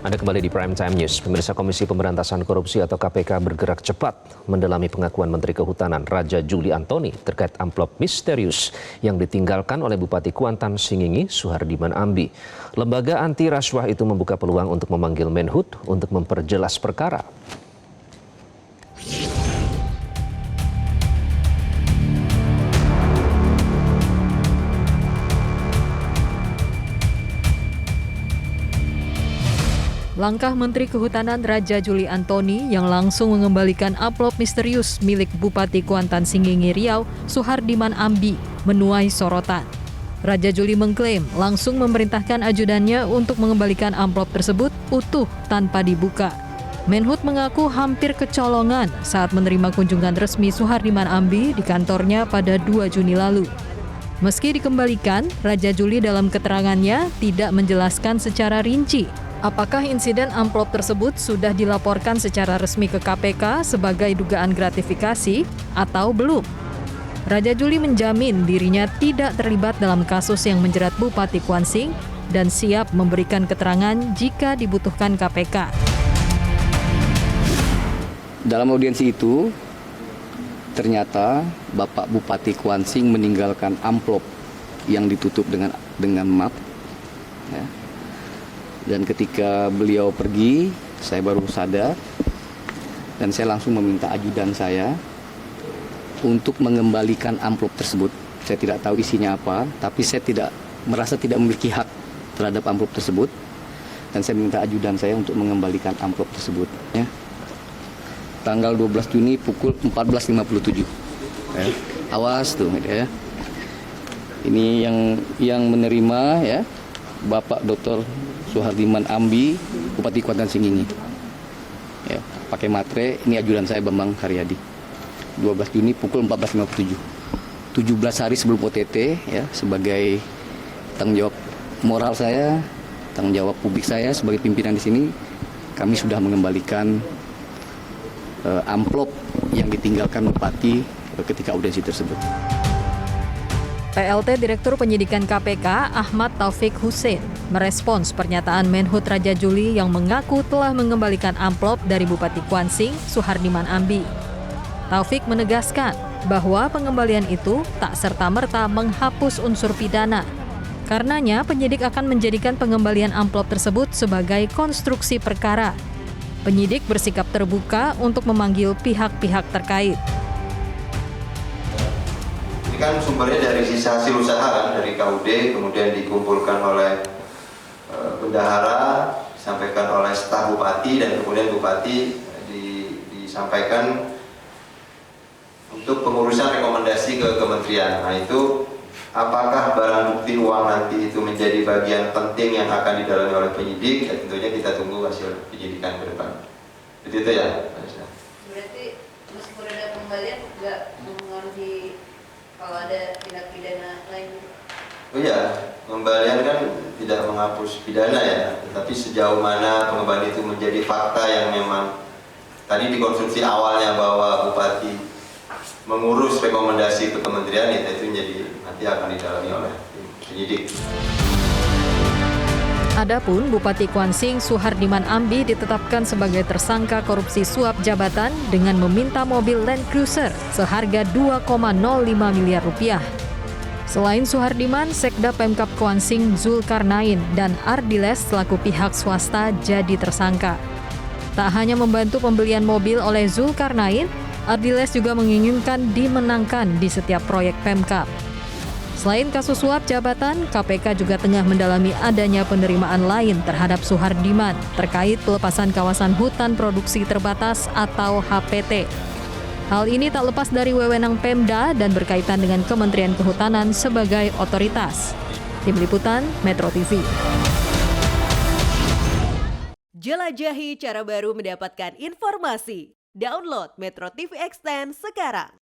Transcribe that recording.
Anda kembali di Prime Time News. Pemirsa, Komisi Pemberantasan Korupsi atau KPK bergerak cepat mendalami pengakuan Menteri Kehutanan Raja Juli Antoni terkait amplop misterius yang ditinggalkan oleh Bupati Kuantan Singingi, Suhardiman Ambi. Lembaga anti rasuah itu membuka peluang untuk memanggil Menhut untuk memperjelas perkara. Langkah Menteri Kehutanan Raja Juli Antoni yang langsung mengembalikan amplop misterius milik Bupati Kuantan Singingi Riau, Suhardiman Ambi, menuai sorotan. Raja Juli mengklaim langsung memerintahkan ajudannya untuk mengembalikan amplop tersebut utuh tanpa dibuka. Menhut mengaku hampir kecolongan saat menerima kunjungan resmi Suhardiman Ambi di kantornya pada 2 Juni lalu. Meski dikembalikan, Raja Juli dalam keterangannya tidak menjelaskan secara rinci apakah insiden amplop tersebut sudah dilaporkan secara resmi ke KPK sebagai dugaan gratifikasi atau belum. Raja Juli menjamin dirinya tidak terlibat dalam kasus yang menjerat Bupati Kuansing dan siap memberikan keterangan jika dibutuhkan KPK. Dalam audiensi itu, ternyata Bapak Bupati Kuansing meninggalkan amplop yang ditutup dengan map. Ya. Dan ketika beliau pergi, saya baru sadar dan saya langsung meminta ajudan saya untuk mengembalikan amplop tersebut. Saya tidak tahu isinya apa, tapi saya merasa tidak memiliki hak terhadap amplop tersebut dan saya minta ajudan saya untuk mengembalikan amplop tersebut. Ya. Tanggal 12 Juni pukul 14.57. Ya. Awas tuh, ya. Ini yang menerima, ya, Bapak Dr. Suhardiman Ambi, Bupati Kuantan Singingi. Ya, pakai matre, ini ajudan saya Bambang Karyadi. 12 Juni pukul 14.57. 17 hari sebelum OTT, ya, sebagai tanggung jawab moral saya, tanggung jawab publik saya sebagai pimpinan di sini, kami sudah mengembalikan amplop yang ditinggalkan Bupati ketika audiensi tersebut. PLT Direktur Penyidikan KPK Ahmad Taufik Hussein merespons pernyataan Menhut Raja Juli yang mengaku telah mengembalikan amplop dari Bupati Kuansing, Suhardiman Ambi. Taufik menegaskan bahwa pengembalian itu tak serta-merta menghapus unsur pidana. Karenanya penyidik akan menjadikan pengembalian amplop tersebut sebagai konstruksi perkara. Penyidik bersikap terbuka untuk memanggil pihak-pihak terkait. Kan sumbernya dari sisa hasil usaha kan, dari KUD, kemudian dikumpulkan oleh bendahara, disampaikan oleh staf bupati, dan kemudian bupati disampaikan untuk pengurusan rekomendasi ke kementerian. Nah itu apakah barang bukti uang nanti itu menjadi bagian penting yang akan didalami oleh penyidik? Ya, tentunya kita tunggu hasil penyidikan ke depan. Itu ya. Berarti meskipun ada pengembalian nggak mengaruhi kalau ada tindak pidana lain? Oh iya, pengembalian kan tidak menghapus pidana ya, tetapi sejauh mana pengembalian itu menjadi fakta yang memang tadi dikonstruksi awalnya bahwa Bupati mengurus rekomendasi ke kementerian, itu jadi nanti akan didalami oleh penyidik. Adapun Bupati Kuansing Suhardiman Ambi ditetapkan sebagai tersangka korupsi suap jabatan dengan meminta mobil Land Cruiser seharga 2,05 miliar rupiah. Selain Suhardiman, Sekda Pemkab Kuansing Zulkarnain dan Ardiles selaku pihak swasta jadi tersangka. Tak hanya membantu pembelian mobil oleh Zulkarnain, Ardiles juga menginginkan dimenangkan di setiap proyek Pemkab. Selain kasus suap jabatan, KPK juga tengah mendalami adanya penerimaan lain terhadap Suhardiman terkait pelepasan kawasan hutan produksi terbatas atau HPT. Hal ini tak lepas dari wewenang Pemda dan berkaitan dengan Kementerian Kehutanan sebagai otoritas. Tim Liputan, Metro TV. Jelajahi cara baru mendapatkan informasi. Download Metro TV Extend sekarang.